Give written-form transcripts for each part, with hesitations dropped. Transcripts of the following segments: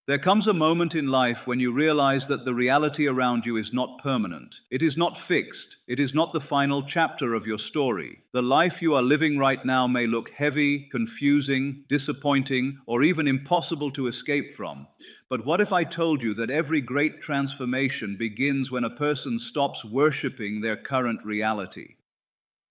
There comes a moment in life when you realize that the reality around you is not permanent. It is not fixed. It is not the final chapter of your story. The life you are living right now may look heavy, confusing, disappointing, or even impossible to escape from. But what if I told you that every great transformation begins when a person stops worshiping their current reality?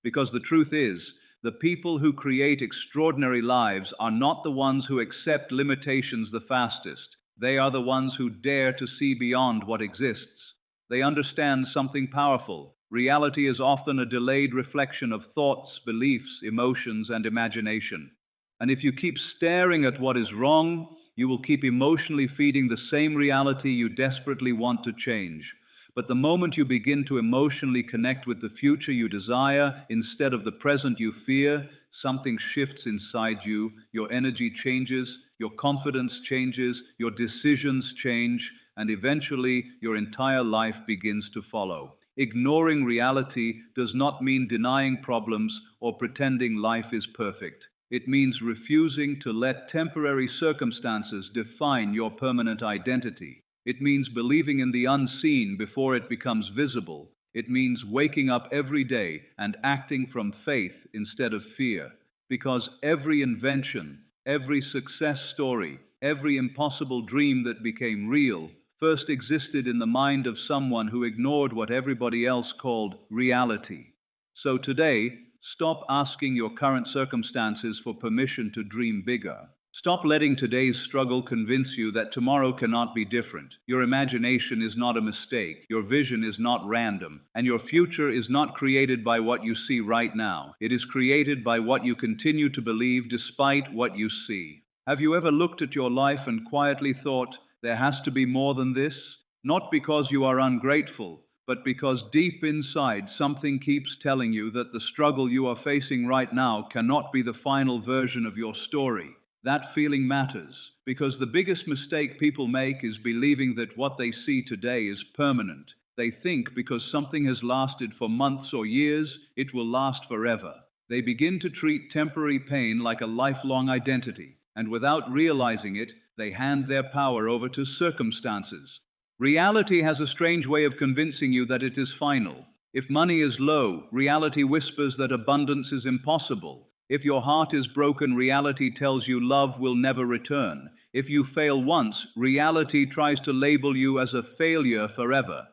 Because the truth is, the people who create extraordinary lives are not the ones who accept limitations the fastest. They are the ones who dare to see beyond what exists. They understand something powerful. Reality is often a delayed reflection of thoughts, beliefs, emotions, and imagination. And if you keep staring at what is wrong, you will keep emotionally feeding the same reality you desperately want to change. But the moment you begin to emotionally connect with the future you desire instead of the present you fear, something shifts inside you, your energy changes, your confidence changes, your decisions change, and eventually your entire life begins to follow. Ignoring reality does not mean denying problems or pretending life is perfect. It means refusing to let temporary circumstances define your permanent identity. It means believing in the unseen before it becomes visible. It means waking up every day and acting from faith instead of fear. Because every invention, every success story, every impossible dream that became real first existed in the mind of someone who ignored what everybody else called reality. So today, stop asking your current circumstances for permission to dream bigger. Stop letting today's struggle convince you that tomorrow cannot be different. Your imagination is not a mistake, your vision is not random, and your future is not created by what you see right now. It is created by what you continue to believe despite what you see. Have you ever looked at your life and quietly thought, there has to be more than this? Not because you are ungrateful, but because deep inside something keeps telling you that the struggle you are facing right now cannot be the final version of your story. That feeling matters, because the biggest mistake people make is believing that what they see today is permanent. They think because something has lasted for months or years, it will last forever. They begin to treat temporary pain like a lifelong identity, and without realizing it, they hand their power over to circumstances. Reality has a strange way of convincing you that it is final. If money is low, reality whispers that abundance is impossible. If your heart is broken, reality tells you love will never return. If you fail once, reality tries to label you as a failure forever.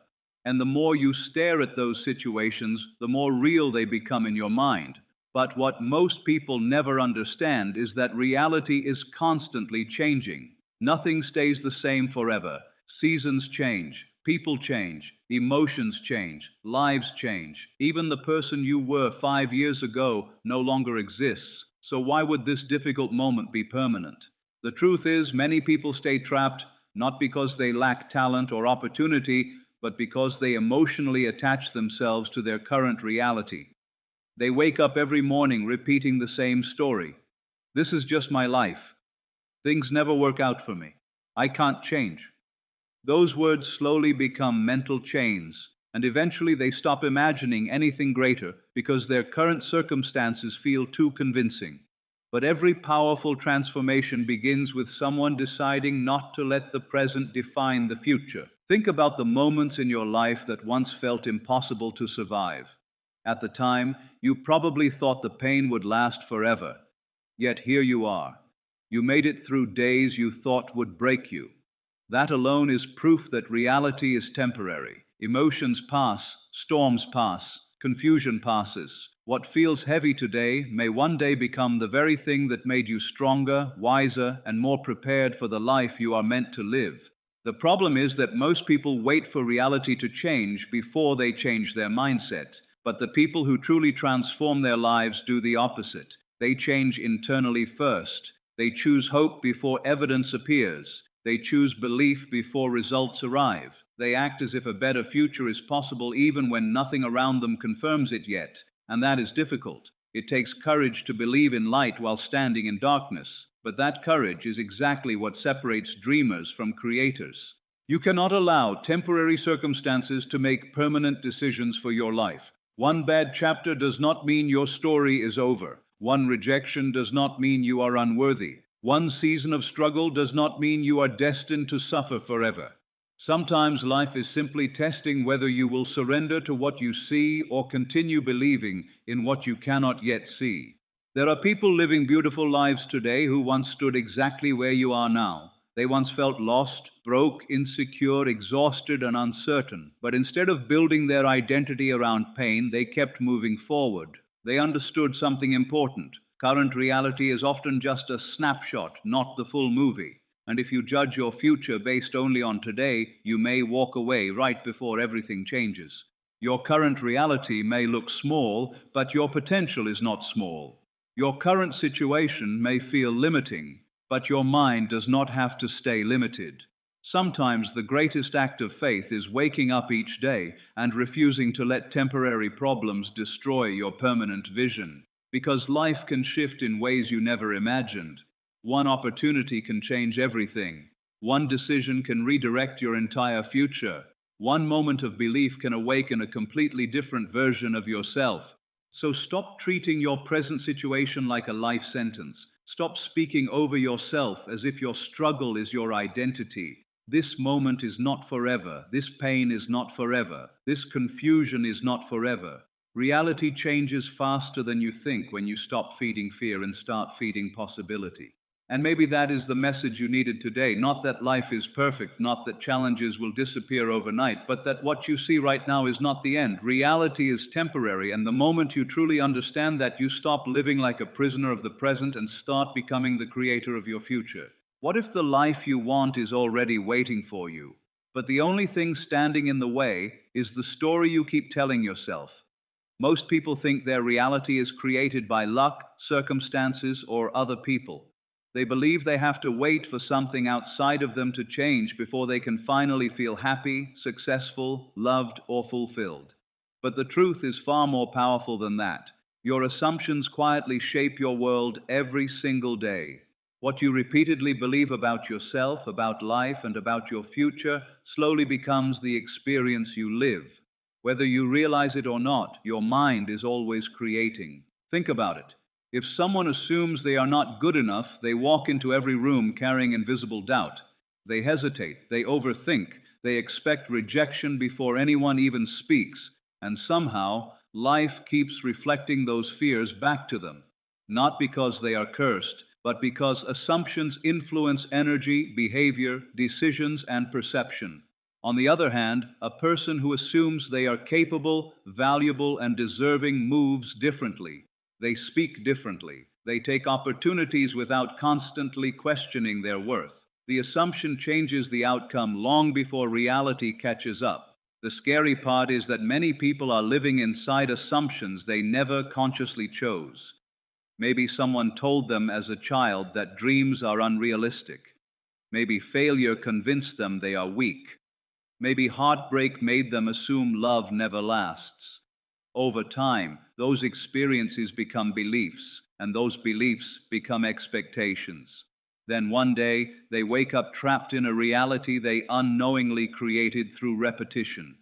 And the more you stare at those situations, the more real they become in your mind. But what most people never understand is that reality is constantly changing. Nothing stays the same forever. Seasons change, people change, emotions change, lives change. Even the person you were 5 years ago no longer exists. So why would this difficult moment be permanent? The truth is, many people stay trapped not because they lack talent or opportunity, but because they emotionally attach themselves to their current reality. They wake up every morning repeating the same story. This is just my life. Things never work out for me. I can't change. Those words slowly become mental chains, and eventually they stop imagining anything greater because their current circumstances feel too convincing. But every powerful transformation begins with someone deciding not to let the present define the future. Think about the moments in your life that once felt impossible to survive. At the time, you probably thought the pain would last forever. Yet here you are. You made it through days you thought would break you. That alone is proof that reality is temporary. Emotions pass, storms pass, confusion passes. What feels heavy today may one day become the very thing that made you stronger, wiser, and more prepared for the life you are meant to live. The problem is that most people wait for reality to change before they change their mindset. But the people who truly transform their lives do the opposite. They change internally first. They choose hope before evidence appears. They choose belief before results arrive. They act as if a better future is possible even when nothing around them confirms it yet. And that is difficult. It takes courage to believe in light while standing in darkness. But that courage is exactly what separates dreamers from creators. You cannot allow temporary circumstances to make permanent decisions for your life. One bad chapter does not mean your story is over. One rejection does not mean you are unworthy. One season of struggle does not mean you are destined to suffer forever. Sometimes life is simply testing whether you will surrender to what you see or continue believing in what you cannot yet see. There are people living beautiful lives today who once stood exactly where you are now. They once felt lost, broke, insecure, exhausted, and uncertain. But instead of building their identity around pain, they kept moving forward. They understood something important. Current reality is often just a snapshot, not the full movie. And if you judge your future based only on today, you may walk away right before everything changes. Your current reality may look small, but your potential is not small. Your current situation may feel limiting, but your mind does not have to stay limited. Sometimes the greatest act of faith is waking up each day and refusing to let temporary problems destroy your permanent vision. Because life can shift in ways you never imagined. One opportunity can change everything. One decision can redirect your entire future. One moment of belief can awaken a completely different version of yourself. So stop treating your present situation like a life sentence. Stop speaking over yourself as if your struggle is your identity. This moment is not forever. This pain is not forever. This confusion is not forever. Reality changes faster than you think when you stop feeding fear and start feeding possibility. And maybe that is the message you needed today. Not that life is perfect, not that challenges will disappear overnight, but that what you see right now is not the end. Reality is temporary, and the moment you truly understand that, you stop living like a prisoner of the present and start becoming the creator of your future. What if the life you want is already waiting for you, but the only thing standing in the way is the story you keep telling yourself? Most people think their reality is created by luck, circumstances, or other people. They believe they have to wait for something outside of them to change before they can finally feel happy, successful, loved, or fulfilled. But the truth is far more powerful than that. Your assumptions quietly shape your world every single day. What you repeatedly believe about yourself, about life, and about your future slowly becomes the experience you live. Whether you realize it or not, your mind is always creating. Think about it. If someone assumes they are not good enough, they walk into every room carrying invisible doubt. They hesitate, they overthink, they expect rejection before anyone even speaks, and somehow life keeps reflecting those fears back to them. Not because they are cursed, but because assumptions influence energy, behavior, decisions, and perception. On the other hand, a person who assumes they are capable, valuable, and deserving moves differently. They speak differently. They take opportunities without constantly questioning their worth. The assumption changes the outcome long before reality catches up. The scary part is that many people are living inside assumptions they never consciously chose. Maybe someone told them as a child that dreams are unrealistic. Maybe failure convinced them they are weak. Maybe heartbreak made them assume love never lasts. Over time, those experiences become beliefs, and those beliefs become expectations. Then one day, they wake up trapped in a reality they unknowingly created through repetition.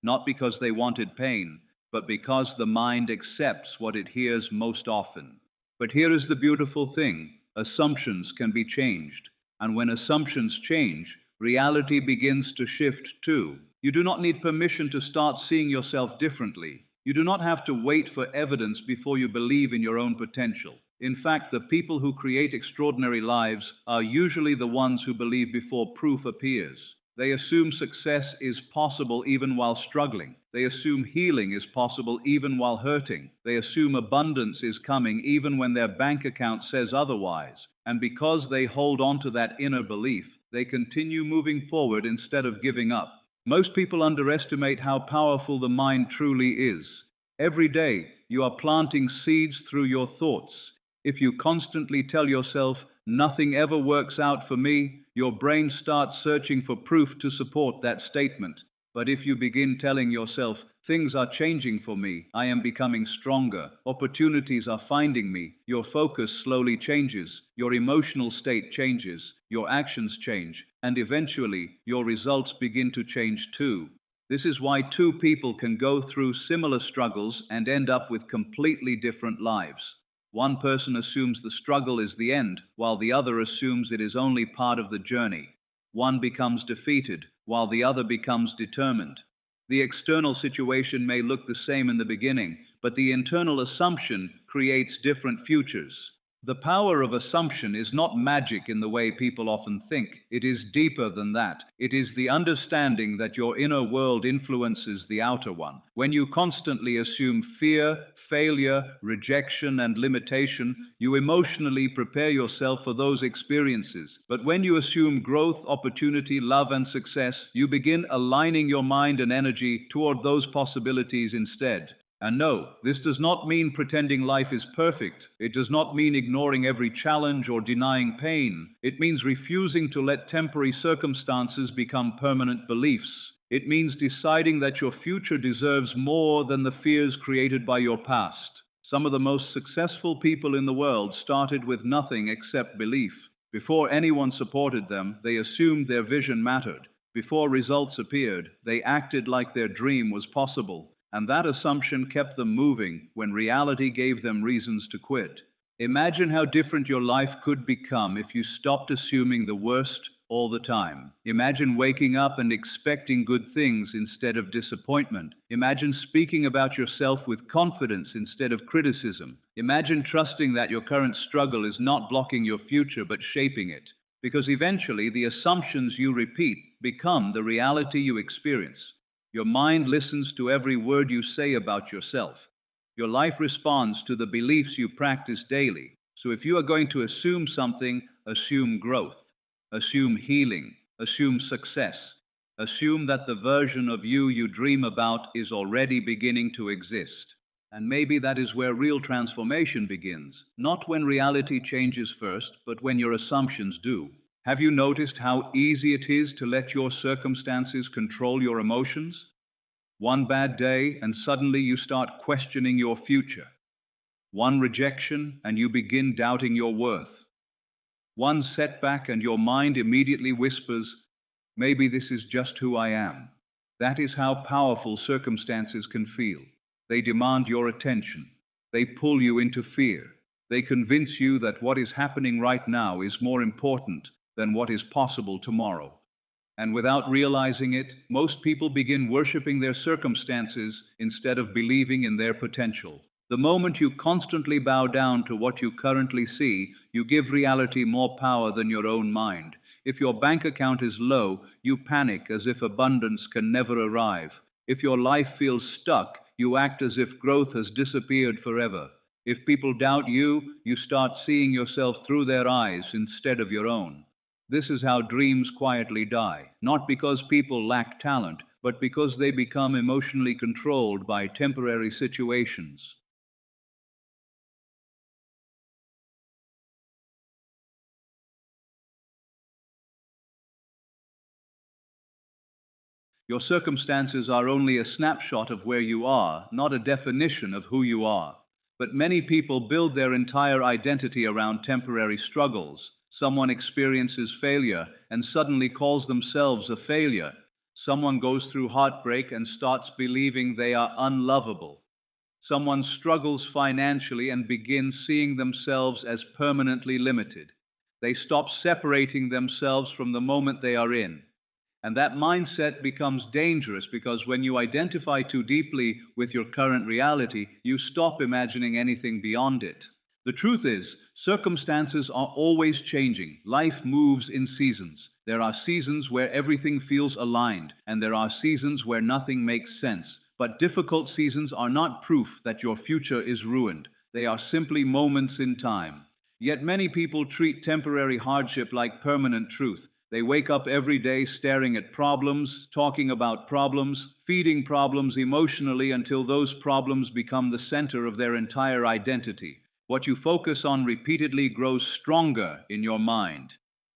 Not because they wanted pain, but because the mind accepts what it hears most often. But here is the beautiful thing: assumptions can be changed. And when assumptions change, reality begins to shift too. You do not need permission to start seeing yourself differently. You do not have to wait for evidence before you believe in your own potential. In fact, the people who create extraordinary lives are usually the ones who believe before proof appears. They assume success is possible even while struggling. They assume healing is possible even while hurting. They assume abundance is coming even when their bank account says otherwise. And because they hold on to that inner belief, they continue moving forward instead of giving up. Most people underestimate how powerful the mind truly is. Every day, you are planting seeds through your thoughts. If you constantly tell yourself, "Nothing ever works out for me," your brain starts searching for proof to support that statement. But if you begin telling yourself, "Things are changing for me, I am becoming stronger, opportunities are finding me," your focus slowly changes, your emotional state changes, your actions change, and eventually your results begin to change too. This is why two people can go through similar struggles and end up with completely different lives. One person assumes the struggle is the end, while the other assumes it is only part of the journey. One becomes defeated, while the other becomes determined. The external situation may look the same in the beginning, but the internal assumption creates different futures. The power of assumption is not magic in the way people often think. It is deeper than that. It is the understanding that your inner world influences the outer one. When you constantly assume fear, failure, rejection, and limitation, you emotionally prepare yourself for those experiences. But when you assume growth, opportunity, love, and success, you begin aligning your mind and energy toward those possibilities instead. And no, this does not mean pretending life is perfect. It does not mean ignoring every challenge or denying pain. It means refusing to let temporary circumstances become permanent beliefs. It means deciding that your future deserves more than the fears created by your past. Some of the most successful people in the world started with nothing except belief. Before anyone supported them, they assumed their vision mattered. Before results appeared, they acted like their dream was possible. And that assumption kept them moving when reality gave them reasons to quit. Imagine how different your life could become if you stopped assuming the worst all the time. Imagine waking up and expecting good things instead of disappointment. Imagine speaking about yourself with confidence instead of criticism. Imagine trusting that your current struggle is not blocking your future but shaping it. Because eventually the assumptions you repeat become the reality you experience. Your mind listens to every word you say about yourself. Your life responds to the beliefs you practice daily. So if you are going to assume something, assume growth, assume healing, assume success, assume that the version of you dream about is already beginning to exist. And maybe that is where real transformation begins, not when reality changes first, but when your assumptions do. Have you noticed how easy it is to let your circumstances control your emotions? One bad day, and suddenly you start questioning your future. One rejection, and you begin doubting your worth. One setback, and your mind immediately whispers, maybe this is just who I am. That is how powerful circumstances can feel. They demand your attention. They pull you into fear. They convince you that what is happening right now is more important than what is possible tomorrow. And without realizing it, most people begin worshiping their circumstances instead of believing in their potential. The moment you constantly bow down to what you currently see, you give reality more power than your own mind. If your bank account is low, you panic as if abundance can never arrive. If your life feels stuck, you act as if growth has disappeared forever. If people doubt you, you start seeing yourself through their eyes instead of your own. This is how dreams quietly die, not because people lack talent, but because they become emotionally controlled by temporary situations. Your circumstances are only a snapshot of where you are, not a definition of who you are. But many people build their entire identity around temporary struggles. Someone experiences failure and suddenly calls themselves a failure. Someone goes through heartbreak and starts believing they are unlovable. Someone struggles financially and begins seeing themselves as permanently limited. They stop separating themselves from the moment they are in. And that mindset becomes dangerous because when you identify too deeply with your current reality, you stop imagining anything beyond it. The truth is, circumstances are always changing. Life moves in seasons. There are seasons where everything feels aligned, and there are seasons where nothing makes sense. But difficult seasons are not proof that your future is ruined. They are simply moments in time. Yet many people treat temporary hardship like permanent truth. They wake up every day staring at problems, talking about problems, feeding problems emotionally until those problems become the center of their entire identity. What you focus on repeatedly grows stronger in your mind.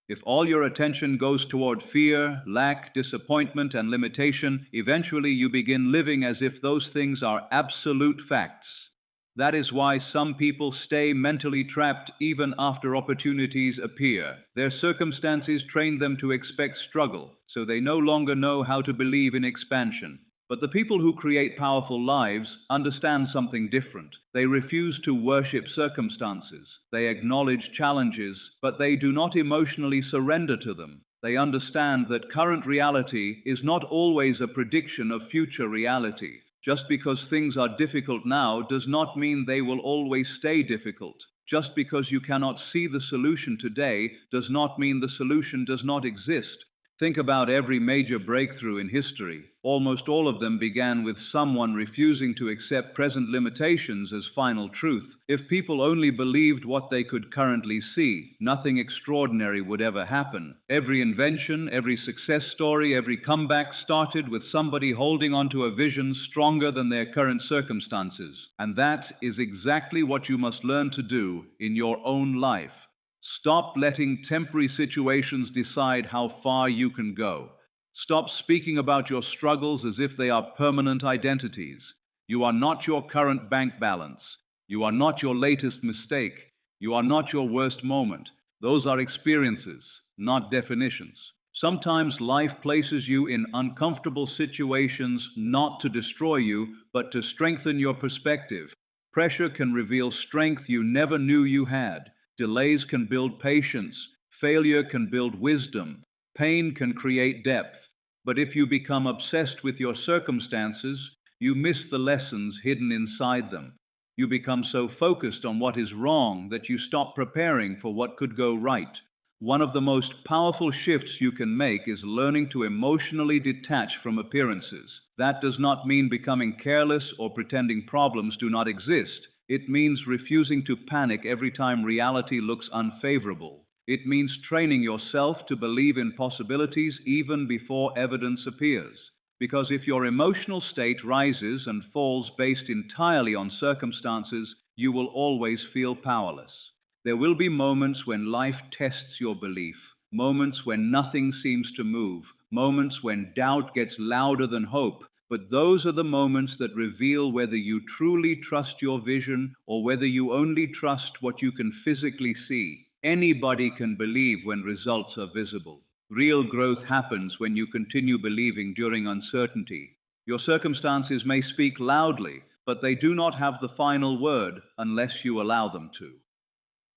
If all your attention goes toward fear, lack, disappointment, and limitation, eventually you begin living as if those things are absolute facts. That is why some people stay mentally trapped even after opportunities appear. Their circumstances train them to expect struggle, so they no longer know how to believe in expansion. But the people who create powerful lives understand something different. They refuse to worship circumstances. They acknowledge challenges, but they do not emotionally surrender to them. They understand that current reality is not always a prediction of future reality. Just because things are difficult now does not mean they will always stay difficult. Just because you cannot see the solution today does not mean the solution does not exist. Think about every major breakthrough in history. Almost all of them began with someone refusing to accept present limitations as final truth. If people only believed what they could currently see, nothing extraordinary would ever happen. Every invention, every success story, every comeback started with somebody holding onto a vision stronger than their current circumstances. And that is exactly what you must learn to do in your own life. Stop letting temporary situations decide how far you can go. Stop speaking about your struggles as if they are permanent identities. You are not your current bank balance. You are not your latest mistake. You are not your worst moment. Those are experiences, not definitions. Sometimes life places you in uncomfortable situations not to destroy you, but to strengthen your perspective. Pressure can reveal strength you never knew you had. Delays can build patience. Failure can build wisdom. Pain can create depth. But if you become obsessed with your circumstances, you miss the lessons hidden inside them. You become so focused on what is wrong that you stop preparing for what could go right. One of the most powerful shifts you can make is learning to emotionally detach from appearances. That does not mean becoming careless or pretending problems do not exist. It means refusing to panic every time reality looks unfavorable. It means training yourself to believe in possibilities even before evidence appears. Because if your emotional state rises and falls based entirely on circumstances, you will always feel powerless. There will be moments when life tests your belief, moments when nothing seems to move, moments when doubt gets louder than hope. But those are the moments that reveal whether you truly trust your vision or whether you only trust what you can physically see. Anybody can believe when results are visible. Real growth happens when you continue believing during uncertainty. Your circumstances may speak loudly, but they do not have the final word unless you allow them to.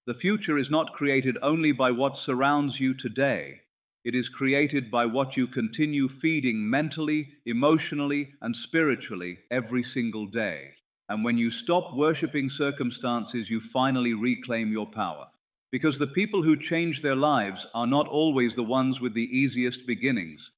The future is not created only by what surrounds you today. It is created by what you continue feeding mentally, emotionally, and spiritually every single day. And when you stop worshiping circumstances, you finally reclaim your power. Because the people who change their lives are not always the ones with the easiest beginnings.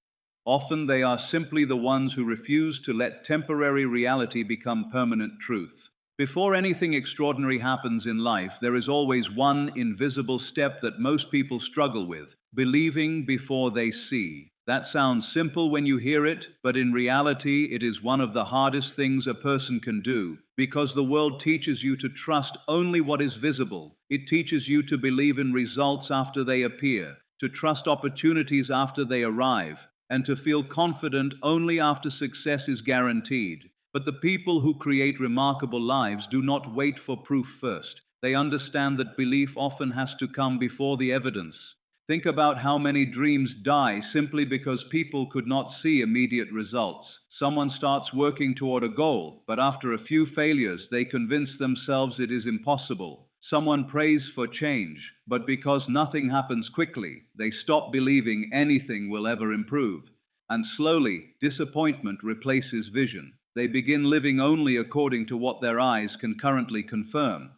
Often they are simply the ones who refuse to let temporary reality become permanent truth. Before anything extraordinary happens in life, there is always one invisible step that most people struggle with: believing before they see. That sounds simple when you hear it, but in reality, it is one of the hardest things a person can do, because the world teaches you to trust only what is visible. It teaches you to believe in results after they appear, to trust opportunities after they arrive, and to feel confident only after success is guaranteed. But the people who create remarkable lives do not wait for proof first. They understand that belief often has to come before the evidence. Think about how many dreams die simply because people could not see immediate results. Someone starts working toward a goal, but after a few failures, they convince themselves it is impossible. Someone prays for change, but because nothing happens quickly, they stop believing anything will ever improve. And slowly, disappointment replaces vision. They begin living only according to what their eyes can currently confirm.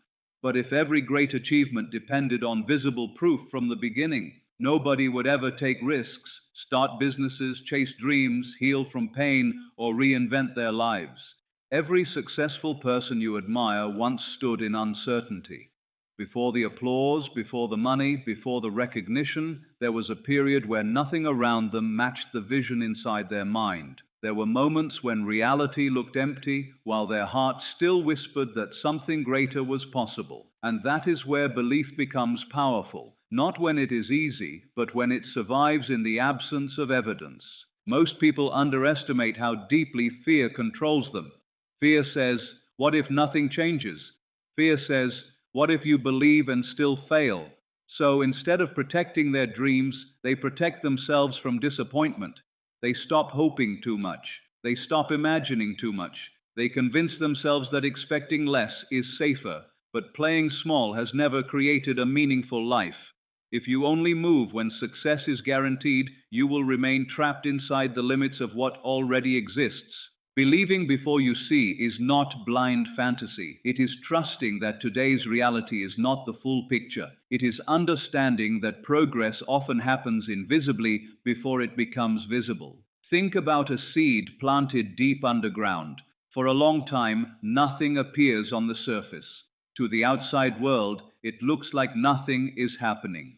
But if every great achievement depended on visible proof from the beginning, nobody would ever take risks, start businesses, chase dreams, heal from pain, or reinvent their lives. Every successful person you admire once stood in uncertainty. Before the applause, before the money, before the recognition, there was a period where nothing around them matched the vision inside their mind. There were moments when reality looked empty, while their heart still whispered that something greater was possible. And that is where belief becomes powerful, not when it is easy, but when it survives in the absence of evidence. Most people underestimate how deeply fear controls them. Fear says, "What if nothing changes?" Fear says, "What if you believe and still fail?" So instead of protecting their dreams, they protect themselves from disappointment. They stop hoping too much. They stop imagining too much. They convince themselves that expecting less is safer, but playing small has never created a meaningful life. If you only move when success is guaranteed, you will remain trapped inside the limits of what already exists. Believing before you see is not blind fantasy. It is trusting that today's reality is not the full picture. It is understanding that progress often happens invisibly before it becomes visible. Think about a seed planted deep underground. For a long time, nothing appears on the surface. To the outside world, it looks like nothing is happening.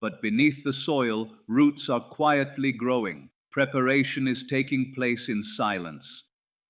But beneath the soil, roots are quietly growing. Preparation is taking place in silence.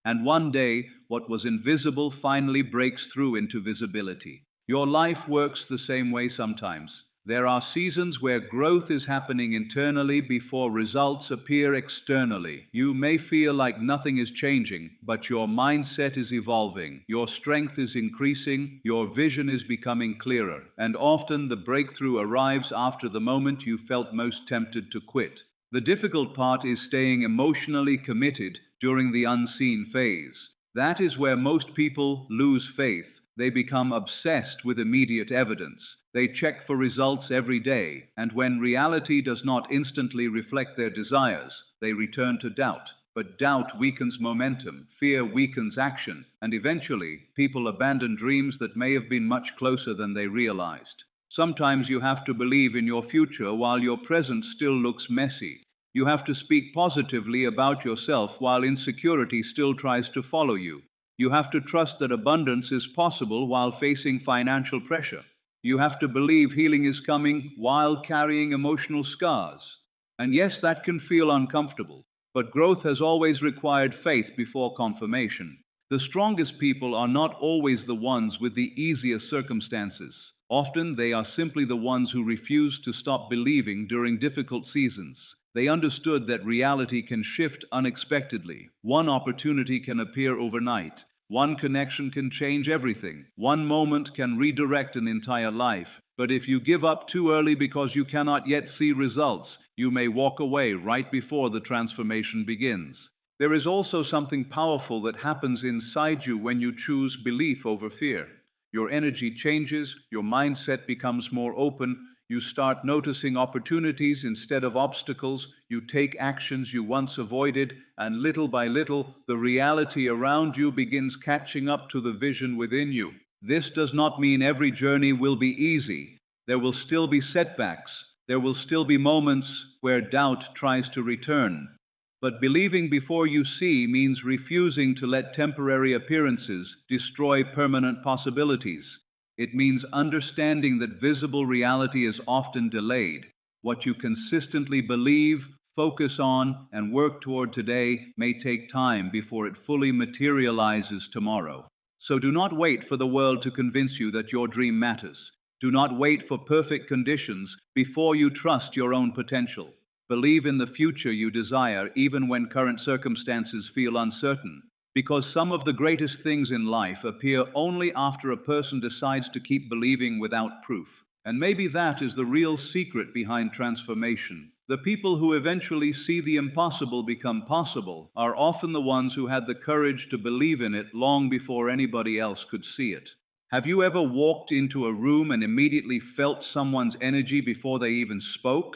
And one day, what was invisible finally breaks through into visibility. Your life works the same way sometimes. There are seasons where growth is happening internally before results appear externally. You may feel like nothing is changing, but your mindset is evolving, your strength is increasing, your vision is becoming clearer, and often the breakthrough arrives after the moment you felt most tempted to quit. The difficult part is staying emotionally committed during the unseen phase. That is where most people lose faith. They become obsessed with immediate evidence. They check for results every day, and when reality does not instantly reflect their desires, they return to doubt. But doubt weakens momentum, fear weakens action, and eventually, people abandon dreams that may have been much closer than they realized. Sometimes you have to believe in your future while your present still looks messy. You have to speak positively about yourself while insecurity still tries to follow you. You have to trust that abundance is possible while facing financial pressure. You have to believe healing is coming while carrying emotional scars. And yes, that can feel uncomfortable, but growth has always required faith before confirmation. The strongest people are not always the ones with the easiest circumstances. Often they are simply the ones who refuse to stop believing during difficult seasons. They understood that reality can shift unexpectedly. One opportunity can appear overnight. One connection can change everything. One moment can redirect an entire life. But if you give up too early because you cannot yet see results, you may walk away right before the transformation begins. There is also something powerful that happens inside you when you choose belief over fear. Your energy changes, your mindset becomes more open, you start noticing opportunities instead of obstacles, you take actions you once avoided, and little by little, the reality around you begins catching up to the vision within you. This does not mean every journey will be easy. There will still be setbacks. There will still be moments where doubt tries to return. But believing before you see means refusing to let temporary appearances destroy permanent possibilities. It means understanding that visible reality is often delayed. What you consistently believe, focus on, and work toward today may take time before it fully materializes tomorrow. So do not wait for the world to convince you that your dream matters. Do not wait for perfect conditions before you trust your own potential. Believe in the future you desire even when current circumstances feel uncertain. Because some of the greatest things in life appear only after a person decides to keep believing without proof. And maybe that is the real secret behind transformation. The people who eventually see the impossible become possible are often the ones who had the courage to believe in it long before anybody else could see it. Have you ever walked into a room and immediately felt someone's energy before they even spoke?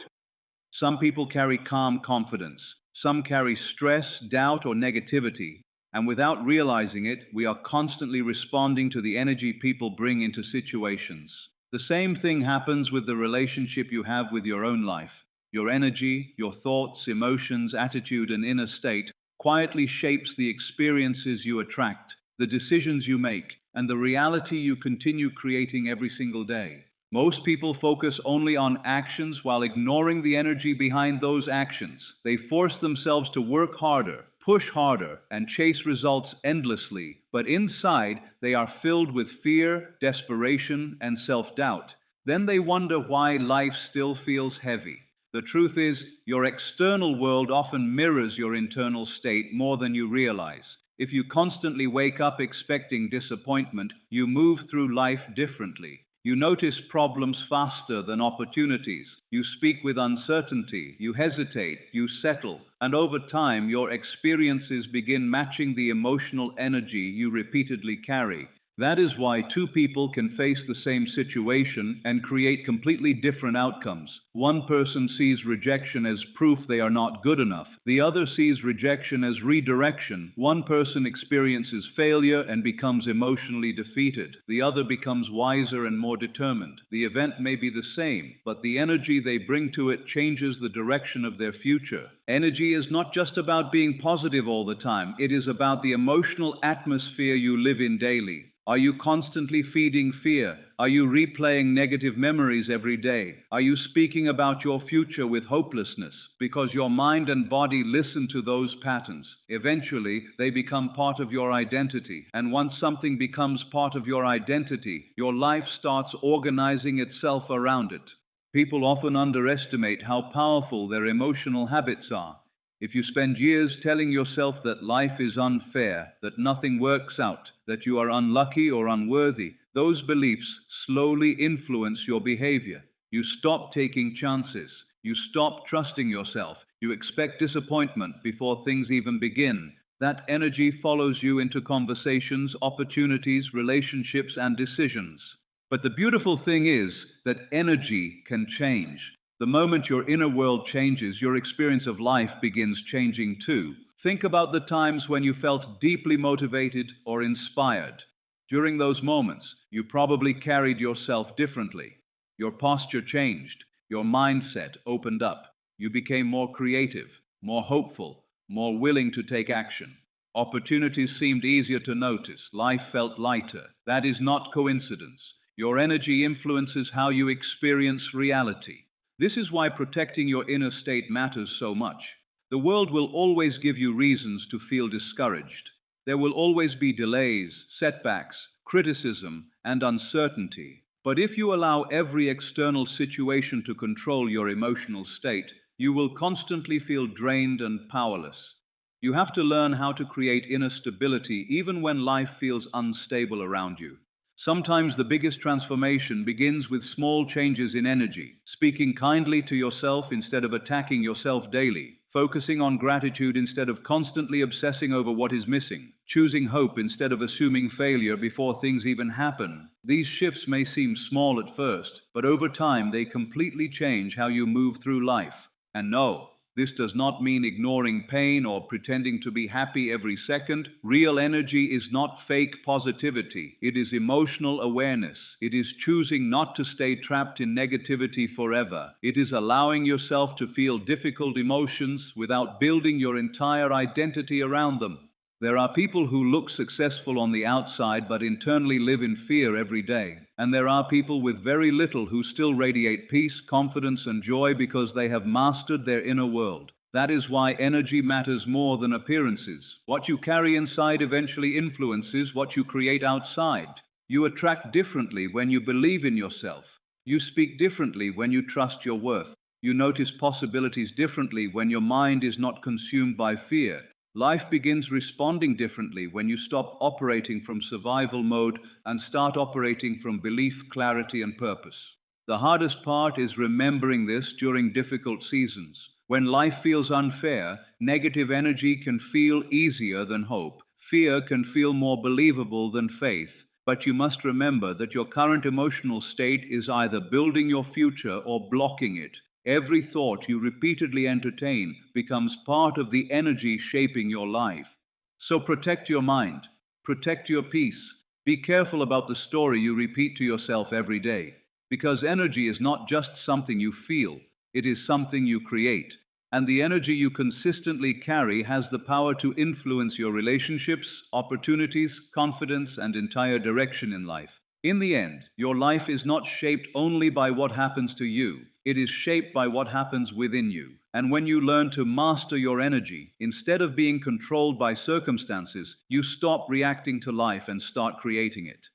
Some people carry calm confidence. Some carry stress, doubt, or negativity. And without realizing it, we are constantly responding to the energy people bring into situations. The same thing happens with the relationship you have with your own life. Your energy, your thoughts, emotions, attitude, and inner state quietly shapes the experiences you attract, the decisions you make, and the reality you continue creating every single day. Most people focus only on actions while ignoring the energy behind those actions. They force themselves to work harder, push harder, and chase results endlessly, but inside they are filled with fear, desperation, and self-doubt. Then they wonder why life still feels heavy. The truth is, your external world often mirrors your internal state more than you realize. If you constantly wake up expecting disappointment, you move through life differently. You notice problems faster than opportunities. You speak with uncertainty. You hesitate. You settle. And over time, your experiences begin matching the emotional energy you repeatedly carry. That is why two people can face the same situation and create completely different outcomes. One person sees rejection as proof they are not good enough. The other sees rejection as redirection. One person experiences failure and becomes emotionally defeated. The other becomes wiser and more determined. The event may be the same, but the energy they bring to it changes the direction of their future. Energy is not just about being positive all the time. It is about the emotional atmosphere you live in daily. Are you constantly feeding fear? Are you replaying negative memories every day? Are you speaking about your future with hopelessness? Because your mind and body listen to those patterns. Eventually, they become part of your identity. And once something becomes part of your identity, your life starts organizing itself around it. People often underestimate how powerful their emotional habits are. If you spend years telling yourself that life is unfair, that nothing works out, that you are unlucky or unworthy, those beliefs slowly influence your behavior. You stop taking chances. You stop trusting yourself. You expect disappointment before things even begin. That energy follows you into conversations, opportunities, relationships, and decisions. But the beautiful thing is that energy can change. The moment your inner world changes, your experience of life begins changing too. Think about the times when you felt deeply motivated or inspired. During those moments, you probably carried yourself differently. Your posture changed. Your mindset opened up. You became more creative, more hopeful, more willing to take action. Opportunities seemed easier to notice. Life felt lighter. That is not coincidence. Your energy influences how you experience reality. This is why protecting your inner state matters so much. The world will always give you reasons to feel discouraged. There will always be delays, setbacks, criticism, and uncertainty. But if you allow every external situation to control your emotional state, you will constantly feel drained and powerless. You have to learn how to create inner stability even when life feels unstable around you. Sometimes the biggest transformation begins with small changes in energy, speaking kindly to yourself instead of attacking yourself daily, focusing on gratitude instead of constantly obsessing over what is missing, choosing hope instead of assuming failure before things even happen. These shifts may seem small at first, but over time they completely change how you move through life. And no, this does not mean ignoring pain or pretending to be happy every second. Real energy is not fake positivity. It is emotional awareness. It is choosing not to stay trapped in negativity forever. It is allowing yourself to feel difficult emotions without building your entire identity around them. There are people who look successful on the outside but internally live in fear every day. And there are people with very little who still radiate peace, confidence, and joy because they have mastered their inner world. That is why energy matters more than appearances. What you carry inside eventually influences what you create outside. You attract differently when you believe in yourself. You speak differently when you trust your worth. You notice possibilities differently when your mind is not consumed by fear. Life begins responding differently when you stop operating from survival mode and start operating from belief, clarity, and purpose. The hardest part is remembering this during difficult seasons. When life feels unfair, negative energy can feel easier than hope. Fear can feel more believable than faith. But you must remember that your current emotional state is either building your future or blocking it. Every thought you repeatedly entertain becomes part of the energy shaping your life. So protect your mind, protect your peace. Be careful about the story you repeat to yourself every day. Because energy is not just something you feel, it is something you create. And the energy you consistently carry has the power to influence your relationships, opportunities, confidence, and entire direction in life. In the end, your life is not shaped only by what happens to you. It is shaped by what happens within you. And when you learn to master your energy, instead of being controlled by circumstances, you stop reacting to life and start creating it.